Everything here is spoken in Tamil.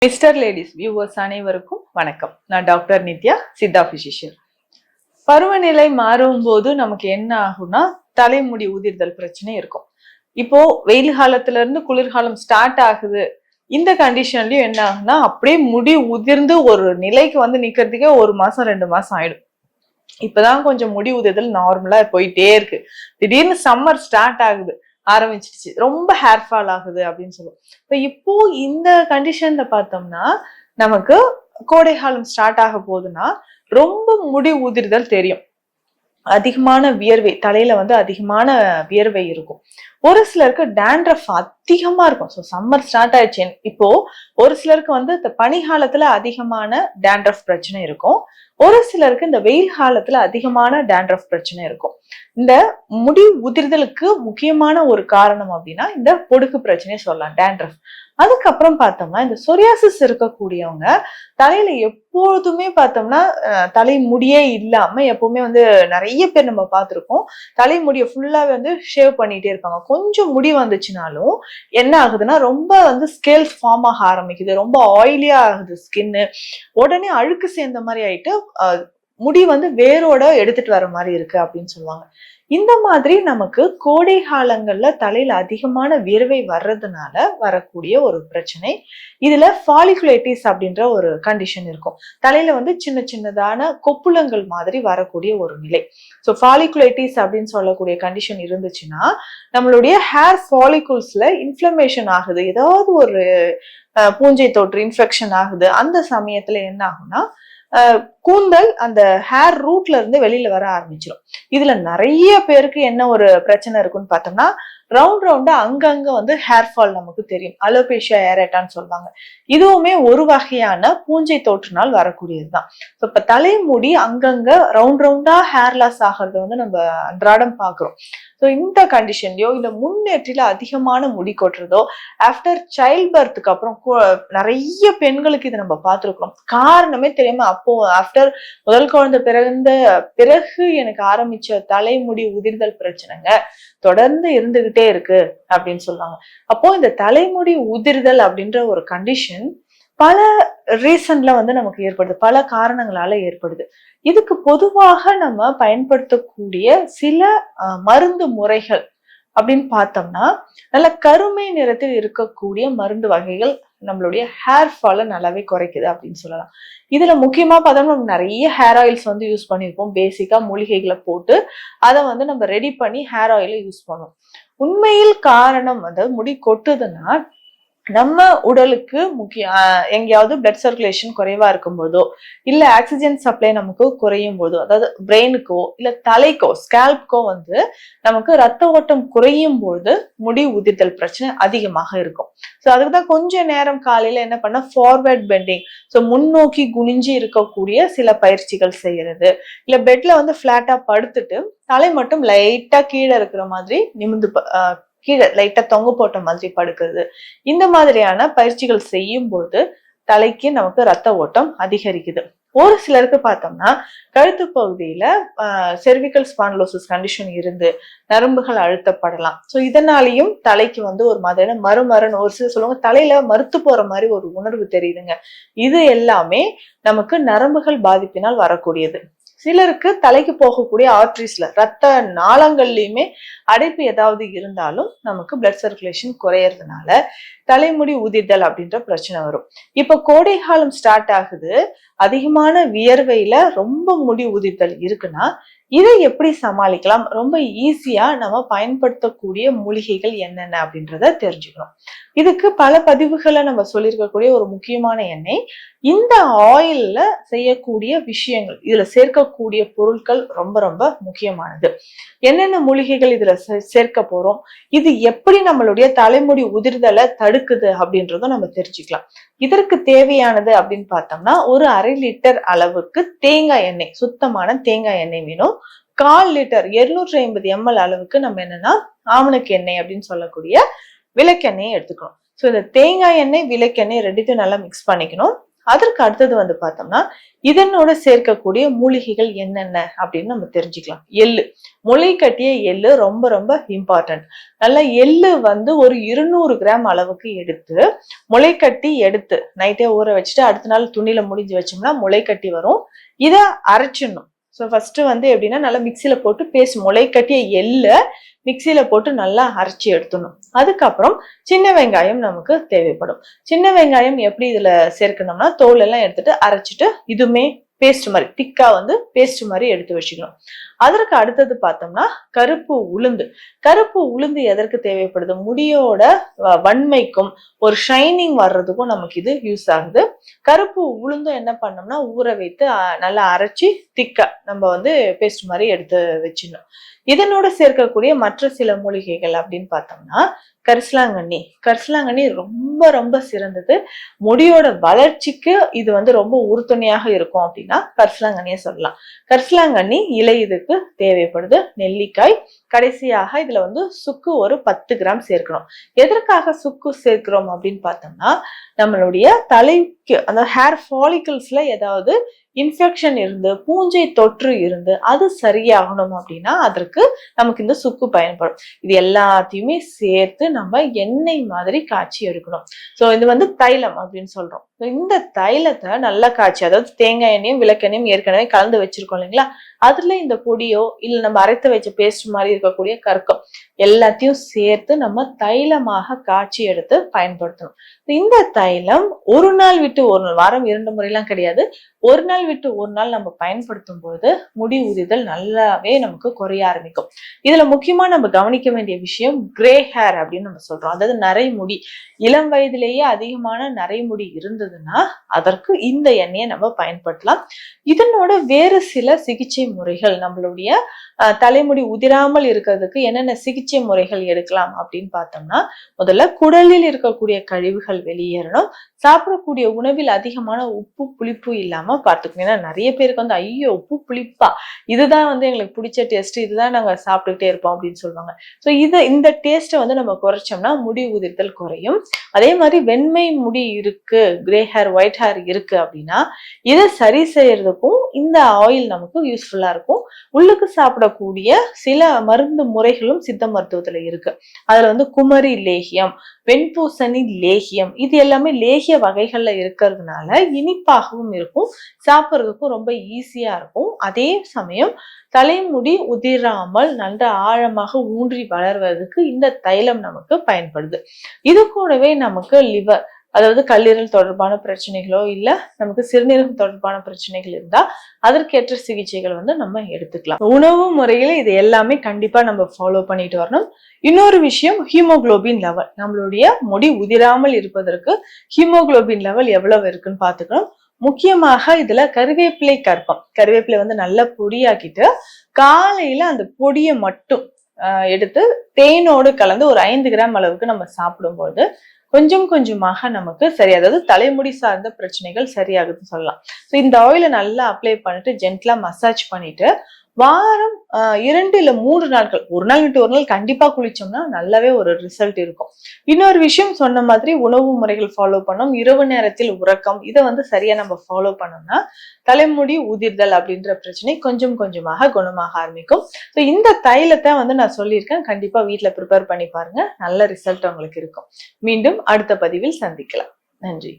மிஸ்டர் லேடிஸ் வியூவர்ஸ் அனைவருக்கும் வணக்கம். நான் டாக்டர் நித்யா, சித்தா பிசிஷியன். பருவநிலை மாறும் போது நமக்கு என்ன ஆகும்னா தலைமுடி உதிர்தல் பிரச்சனை இருக்கும். இப்போ வெயில் காலத்துல இருந்து குளிர்காலம் ஸ்டார்ட் ஆகுது. இந்த கண்டிஷன்லயும் என்ன ஆகும்னா அப்படியே முடி உதிர்ந்து ஒரு நிலைக்கு வந்து நிக்கிறதுக்கே 1 மாசம் 2 மாசம் ஆயிடும். இப்பதான் கொஞ்சம் முடி உதிர்தல் நார்மலா போயிட்டே இருக்கு. திடீர்னு சம்மர் ஸ்டார்ட் ஆகுது, ஆரம்பிச்சிடுச்சு, ரொம்ப ஹேர் ஃபால் ஆகுது அப்படின்னு சொல்லுவோம். இப்போ இந்த கண்டிஷன்ல பார்த்தோம்னா நமக்கு கோடை காலம் ஸ்டார்ட் ஆக போகுதுன்னா ரொம்ப முடி உதிர்தல் தெரியும். அதிகமான வியர்வை, தலையில வந்து அதிகமான வியர்வை இருக்கும். ஒரு சிலருக்கு டேண்ட்ரஃப் அதிகமா இருக்கும். ஸோ சம்மர் ஸ்டார்ட் ஆயிடுச்சு. இப்போ ஒரு சிலருக்கு வந்து இந்த பனி காலத்துல அதிகமான டேண்ட்ரஃப் பிரச்சனை இருக்கும். ஒரு சிலருக்கு இந்த வெயில் காலத்துல அதிகமான டேண்ட்ரஃப் பிரச்சனை இருக்கும். இந்த முடி உதிர்தலுக்கு முக்கியமான ஒரு காரணம் அப்படின்னா இந்த பொடுகு பிரச்சனையை சொல்லலாம், டேண்ட்ரஃப். அதுக்கப்புறம் பார்த்தோம்னா இந்த சொரியாசிஸ் இருக்கக்கூடியவங்க தலையில எப்பொழுதுமே பார்த்தோம்னா தலை முடியே இல்லாம எப்பவுமே வந்து நிறைய பேர் நம்ம பார்த்திருக்கோம், தலைமுடியை ஃபுல்லாவே வந்து ஷேவ் பண்ணிட்டே இருப்பாங்க. கொஞ்சம் முடி வந்துச்சுனாலும் என்ன ஆகுதுன்னா ரொம்ப வந்து ஸ்கேல்ஸ் ஃபார்ம் ஆக ஆரம்பிக்குது, ரொம்ப ஆயிலியா ஆகுது ஸ்கின்னு, உடனே அழுக்கு சேர்ந்த மாதிரி ஆயிட்டு முடி வந்து வேரோட எடுத்துட்டு வர மாதிரி இருக்கு அப்படின்னு சொல்லுவாங்க. இந்த மாதிரி நமக்கு கோடை காலங்கள்ல தலையில அதிகமான வியர்வை வர்றதுனால வரக்கூடிய ஒரு பிரச்சனை. இதுல ஃபாலிகுலைட்டிஸ் அப்படின்ற ஒரு கண்டிஷன் இருக்கும். தலையில வந்து சின்ன சின்னதான கொப்புளங்கள் மாதிரி வரக்கூடிய ஒரு நிலை. ஸோ ஃபாலிகுலைட்டிஸ் அப்படின்னு சொல்லக்கூடிய கண்டிஷன் இருந்துச்சுன்னா நம்மளுடைய ஹேர் ஃபாலிகுல்ஸ்ல இன்ஃப்ளமேஷன் ஆகுது, ஏதாவது ஒரு பூஞ்சை தொற்று இன்ஃபெக்ஷன் ஆகுது. அந்த சமயத்துல என்ன ஆகும்னா கூந்தல் அந்த ஹேர் ரூட்ல இருந்து வெளியில வர ஆரம்பிச்சிடும். இதுல நிறைய பேருக்கு என்ன ஒரு பிரச்சனை இருக்குன்னு பார்த்தோம்னா ரவுண்டா அங்கங்க வந்து ஹேர் ஃபால் நமக்கு தெரியும். அலோபேஷியா ஏரேட்டான்னு சொல்லுவாங்க. இதுவுமே ஒரு வகையான பூஞ்சை தொற்றுனால் வரக்கூடியதுதான். இப்ப தலைமுடி அங்கங்க ரவுண்டா ஹேர் லாஸ் ஆகிறது வந்து நம்ம அன்றாடம் பாக்குறோம். ஸோ இந்த கண்டிஷன்லயோ இல்ல முன்னேற்றில அதிகமான முடி கொட்டுறதோ ஆஃப்டர் சைல்ட் பர்த்துக்கு அப்புறம் நிறைய பெண்களுக்கு இதை நம்ம பார்த்துருக்கோம். காரணமே தெரியாம அப்போ ஆஃப்டர் முதல் குழந்தை பிறந்த பிறகு எனக்கு ஆரம்பிச்ச தலைமுடி உதிர்தல் பிரச்சனைங்க தொடர்ந்து இருந்துகிட்டே இருக்கு அப்படின்னு சொல்லுவாங்க. அப்போ இந்த தலைமுடி உதிர்தல் அப்படின்ற ஒரு கண்டிஷன் பல ரீசன்ல வந்து நமக்கு ஏற்படுது, பல காரணங்களால ஏற்படுது. இதுக்கு பொதுவாக நம்ம பயன்படுத்தக்கூடிய சில மருந்து முறைகள் அப்படின்னு பார்த்தோம்னா நல்ல கருமை நிறத்தில் இருக்கக்கூடிய மருந்து வகைகள் நம்மளுடைய ஹேர் ஃபாலை நல்லாவே குறைக்குது அப்படின்னு சொல்லலாம். இதுல முக்கியமா பார்த்தோம்னா நம்ம நிறைய ஹேர் ஆயில்ஸ் வந்து யூஸ் பண்ணியிருப்போம். பேசிக்கா மூலிகைகளை போட்டு அதை வந்து நம்ம ரெடி பண்ணி ஹேர் ஆயிலை யூஸ் பண்ணுவோம். உண்மையில் காரணம் அதாவது முடி கொட்டுதுன்னா நம்ம உடலுக்கு எங்கேயாவது பிளட் சர்க்குலேஷன் குறைவா இருக்கும் போதோ இல்ல ஆக்சிஜன் சப்ளை நமக்கு குறையும் போதோ, அதாவது பிரெயினுக்கோ இல்ல தலைக்கோ ஸ்கேல்ப்கோ வந்து நமக்கு ரத்த ஓட்டம் குறையும் போது முடி உதிர்தல் பிரச்சனை அதிகமாக இருக்கும். ஸோ அதுக்குதான் கொஞ்ச நேரம் காலையில என்ன பண்ண ஃபார்வர்ட் பெண்டிங், ஸோ முன்னோக்கி குனிஞ்சு இருக்கக்கூடிய சில பயிற்சிகள் செய்யறது, இல்ல பெட்ல வந்து பிளாட்டா படுத்துட்டு தலை மட்டும் லைட்டா கீழே இருக்கிற மாதிரி நிமிந்து கீழே லைட்டா தொங்க போட்ட மாதிரி படுக்கிறது. இந்த மாதிரியான பயிற்சிகள் செய்யும் போது தலைக்கு நமக்கு ரத்த ஓட்டம் அதிகரிக்குது. ஒரு சிலருக்கு பார்த்தோம்னா கழுத்து பகுதியில செர்விக்கல் ஸ்பான்லோசிஸ் கண்டிஷன் இருந்து நரம்புகள் அழுத்தப்படலாம். ஸோ இதனாலையும் தலைக்கு வந்து ஒரு மாதிரியான மறுமரன், ஒரு சிலர் சொல்லுவாங்க தலையில மறுத்து போற மாதிரி ஒரு உணர்வு தெரியுதுங்க. இது எல்லாமே நமக்கு நரம்புகள் பாதிப்பினால் வரக்கூடியது. சிலருக்கு தலைக்கு போகக்கூடிய ஆர்ட்ரிஸ்ல ரத்த நாளங்கள்லயுமே அடைப்பு ஏதாவது இருந்தாலும் நமக்கு பிளட் சர்க்குலேஷன் குறையறதுனால தலைமுடி உதிர்தல் அப்படின்ற பிரச்சனை வரும். இப்ப கோடை காலம் ஸ்டார்ட் ஆகுது, அதிகமான வியர்வையில ரொம்ப முடி உதிர்தல் இருக்குன்னா இதை எப்படி சமாளிக்கலாம், ரொம்ப ஈஸியா நம்ம பயன்படுத்தக்கூடிய மூலிகைகள் என்னென்ன அப்படின்றத தெரிஞ்சுக்கணும். இதுக்கு பல பதிவுகளை நம்ம சொல்லியிருக்கக்கூடிய ஒரு முக்கியமான எண்ணெய். இந்த ஆயில்ல செய்யக்கூடிய விஷயங்கள், இதுல சேர்க்கக்கூடிய பொருட்கள் ரொம்ப ரொம்ப முக்கியமானது. என்னென்ன மூலிகைகள் இதுல சேர்க்க போறோம், இது எப்படி நம்மளுடைய தலைமுடி உதிர்தலை தடுக்குது அப்படின்றதும் நம்ம தெரிஞ்சுக்கலாம். இதற்கு தேவையானது அப்படின்னு பார்த்தோம்னா ஒரு 1/2 லிட்டர் அளவுக்கு தேங்காய் எண்ணெய், சுத்தமான தேங்காய் எண்ணெய் வேணும். 1/4 லிட்டர் 250 ml அளவுக்கு நம்ம என்னன்னா ஆமணக்கு எண்ணெய் அப்படின்னு சொல்லக்கூடிய விளக்கெண்ணெய் எடுத்துக்கணும். ஸோ இந்த தேங்காய் எண்ணெய் விளக்கெண்ணெய் ரெண்டுத்தையும் நல்லா மிக்ஸ் பண்ணிக்கணும். அதற்கு அடுத்தது வந்து பார்த்தோம்னா இதனோட சேர்க்கக்கூடிய மூலிகைகள் என்னென்ன அப்படின்னு நம்ம தெரிஞ்சுக்கலாம். எள்ளு, முளை கட்டிய எள்ளு ரொம்ப ரொம்ப இம்பார்ட்டன்ட். நல்ல எள்ளு வந்து ஒரு 200 கிராம் அளவுக்கு எடுத்து முளை கட்டி எடுத்து நைட்டே ஊற வச்சுட்டு அடுத்த நாள் துணியில முடிஞ்சு வச்சோம்னா முளை கட்டி வரும். இதை அரைச்சிடணும். ஸோ ஃபர்ஸ்ட் வந்து எப்படின்னா நல்லா மிக்சியில போட்டு பேஸ்ட் முளை கட்டிய எள்ள மிக்சியில போட்டு நல்லா அரைச்சி எடுத்துடணும். அதுக்கப்புறம் சின்ன வெங்காயம் நமக்கு தேவைப்படும். சின்ன வெங்காயம் எப்படி இதுல சேர்க்கணும்னா தோல் எல்லாம் எடுத்துட்டு அரைச்சிட்டு இதுமே பேஸ்ட் மாதிரி திக்கா வந்து பேஸ்ட் மாதிரி எடுத்து வச்சுக்கணும். அதற்கு அடுத்தது பார்த்தோம்னா கருப்பு உளுந்து. கருப்பு உளுந்து எதற்கு தேவைப்படுது? முடியோட வன்மைக்கும் ஒரு ஷைனிங் வர்றதுக்கும் நமக்கு இது யூஸ் ஆகுது. கருப்பு உளுந்தும் என்ன பண்ணோம்னா ஊற வைத்து நல்லா அரைச்சி திக்கா நம்ம வந்து பேஸ்ட் மாதிரி எடுத்து வச்சிடணும். இதனோட சேர்க்கக்கூடிய மற்ற சில மூலிகைகள் அப்படின்னு பார்த்தோம்னா கரிசலாங்கண்ணி. கரிசலாங்கண்ணி ரொம்ப ரொம்ப சிறந்தது. முடியோட வளர்ச்சிக்கு இது வந்து ரொம்ப உறுதுணையாக இருக்கும் அப்படின்னா கரிசலாங்கண்ணியை சொல்லலாம். கரிசலாங்கண்ணி இலை இதுக்கு தேவைப்படுது. நெல்லிக்காய், கடைசியாக இதுல வந்து சுக்கு ஒரு 10 கிராம் சேர்க்கணும். எதற்காக சுக்கு சேர்க்கிறோம் அப்படின்னு பார்த்தோம்னா நம்மளுடைய தலைக்கு அந்த ஹேர் ஃபாலிகல்ஸ்ல ஏதாவது இன்ஃபெக்ஷன் இருந்து பூஞ்சை தொற்று இருந்து அது சரியாகணும் அப்படின்னா அதற்கு நமக்கு இந்த சுக்கு பயன்படும். இது எல்லாத்தையுமே சேர்த்து நம்ம எண்ணெய் மாதிரி காய்ச்சி எடுக்கணும். ஸோ இது வந்து தைலம் அப்படின்னு சொல்றோம். இந்த தைலத்தை நல்லா காய்ச்சி, அதாவது தேங்காய் எண்ணெயும் விளக்கெண்ணையும் ஏற்கனவே கலந்து வச்சிருக்கோம் இல்லைங்களா, அதுல இந்த பொடியோ இல்ல நம்ம அரைத்து வச்ச பேஸ்ட் மாதிரி இருக்கக்கூடிய கற்கம் எல்லாத்தையும் சேர்த்து நம்ம தைலமாக காய்ச்சி எடுத்து பயன்படுத்தணும். இந்த தைலம் ஒரு நாள் விட்டு ஒரு நாள், வாரம் 2 முறையெல்லாம் கிடையாது, ஒரு நாள் விட்டு ஒரு நாள் நம்ம பயன்படுத்தும் போது முடி உதிர்தல் நல்லாவே நமக்கு குறைய ஆரம்பிக்கும். இதுல முக்கியமா நம்ம கவனிக்க வேண்டிய விஷயம் கிரே ஹேர் அப்படின்னு நம்ம சொல்றோம். அதாவது நரைமுடி, இளம் வயதிலேயே அதிகமான நரைமுடி இருந்ததுன்னா அதற்கு இந்த எண்ணெயை நம்ம பயன்படுத்தலாம். இதனோட வேறு சில சிகிச்சை முறைகள், நம்மளுடைய தலைமுடி உதிராமல் இருக்கிறதுக்கு என்னென்ன சிகிச்சை முறைகள் எடுக்கலாம் அப்படின்னு பார்த்தோம்னா முதல்ல குடலில் இருக்கக்கூடிய கழிவுகள் வெளியேறணும். சாப்பிடக்கூடிய உணவில் அதிகமான உப்பு புளிப்பு இல்லாம பார்த்துக்கணும். ஏன்னா நிறைய பேருக்கு வந்து ஐயோ உப்பு புளிப்பா, இதுதான் வந்து எங்களுக்கு பிடிச்ச டேஸ்ட், இதுதான் நாங்க சாப்பிட்டுக்கிட்டே இருப்போம் அப்படின்னு சொல்லுவாங்க. ஸோ இந்த டேஸ்ட்டை வந்து நம்ம குறைச்சோம்னா முடி உதிர்தல் குறையும். அதே மாதிரி வெண்மை முடி இருக்கு, கிரே ஹேர் ஒயிட் ஹேர் இருக்கு அப்படின்னா இதை சரி செய்யறதுக்கும் இந்த ஆயில் நமக்கு யூஸ்ஃபுல்லா இருக்கும். உள்ளுக்கு சாப்பிடக்கூடிய சில மருந்து முறைகளும் சித்த மருத்துவத்துல இருக்கு. அதுல வந்து குமரி லேகியம், வெண்பூசணி லேகியம், இது எல்லாமே லேகிய வகைகள்ல இருக்கிறதுனால இனிப்பாகவும் இருக்கும், சாப்பிட்றதுக்கும் ரொம்ப ஈஸியா இருக்கும். அதே சமயம் தலைமுடி உதிராமல் நல்ல ஆழமாக ஊன்றி வளர்வதற்கு இந்த தைலம் நமக்கு பயன்படுது. இது கூடவே நமக்கு லிவர், அதாவது கல்லீரல் தொடர்பான பிரச்சனைகளோ இல்ல நமக்கு சிறுநீரகம் தொடர்பான பிரச்சனைகள் இருந்தா அதற்கேற்ற சிகிச்சைகள் வந்து நம்ம எடுத்துக்கலாம். உணவு முறையில இது எல்லாமே கண்டிப்பா நம்ம ஃபாலோ பண்ணிட்டு வரணும். இன்னொரு விஷயம் ஹீமோகுளோபின் லெவல், நம்மளுடைய முடி உதிராமல் இருப்பதற்கு ஹீமோகுளோபின் லெவல் எவ்வளவு இருக்குன்னு பாத்துக்கணும். முக்கியமாக இதுல கருவேப்பிலை கற்பம், கருவேப்பிலை வந்து நல்லா பொடியாக்கிட்டு காலையில அந்த பொடியை மட்டும் எடுத்து தேனோடு கலந்து ஒரு 5 கிராம் அளவுக்கு நம்ம சாப்பிடும்போது கொஞ்சம் கொஞ்சமாக நமக்கு சரி, அதாவது தலைமுடி சார்ந்த பிரச்சனைகள் சரியாகுதுன்னு சொல்லலாம். ஸோ இந்த ஆயிலை நல்லா அப்ளை பண்ணிட்டு ஜென்டலா மசாஜ் பண்ணிட்டு வாரம் 2 இல்ல 3 நாட்கள், ஒரு நாள் விட்டு ஒரு நாள் கண்டிப்பா குளிச்சோம்னா நல்லாவே ஒரு ரிசல்ட் இருக்கும். இன்னொரு விஷயம் சொன்ன மாதிரி உணவு முறைகள் ஃபாலோ பண்ணோம். இரவு நேரத்தில் உறக்கம், இதை வந்து சரியா நம்ம ஃபாலோ பண்ணோம்னா தலைமுடி உதிர்தல் அப்படின்ற பிரச்சனை கொஞ்சம் கொஞ்சமாக குணமாக ஆரம்பிக்கும். ஸோ இந்த தைலத்தை வந்து நான் சொல்லியிருக்கேன், கண்டிப்பா வீட்டுல ப்ரிப்பேர் பண்ணி பாருங்க, நல்ல ரிசல்ட் உங்களுக்கு இருக்கும். மீண்டும் அடுத்த பதிவில் சந்திக்கலாம். நன்றி.